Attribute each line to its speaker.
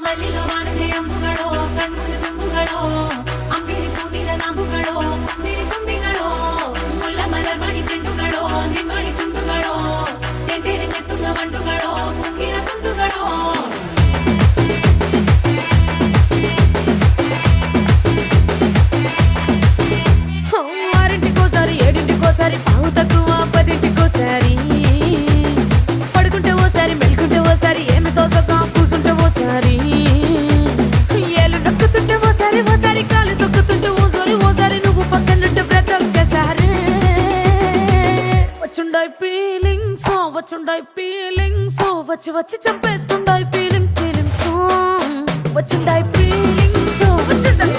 Speaker 1: ಮಲ್ಲಿಗ ವಾಣದೆ ಅಂಬುಗಳೋ ಕಣ್ಮುಳ ತುಂಬುಗಳೋ ಅಂಬಿಳಿ ಕೂದಿನ ನಾಂಬುಗಳೋ ಚಿರಿ ತುಂಬಿಗಳೋ ಮುಲ್ಲ ಮಲರ್ ಮಣಿ ಚೆಂಡುಗಳೋ ನಿಮ್ಮಣಿ ಚುಂಡುಗಳೋ ತೆಂಟೆರೆ ಚೆತ್ತುಂಗ ಮಂಟುಗಳೋ ಕುಂಗಿನ ತುಂಡುಗಳೋ ఆరింటికోసారి ఏడింటికోసారి పావు తక్కువ పదింటికోసారి పడుకుంటే ఓసారి మెలుకుంటే ఓసారి ఏమి తోసక కూసుంటే ఓసారి ఏలు నొక్కుతుంటే ఓసారి ఓసారి కాలు తొక్కుతుంటే ఓసారి నువ్వు పక్కనుంటే బ్రతొక్కసారి వచ్చుండాయి ఫీలింగ్స్ వచ్చి వచ్చి చంపేస్తుండాయి ఫీలింగ్స్ వచ్చుండాయి ఫీలింగ్స్ వచ్చుండాయి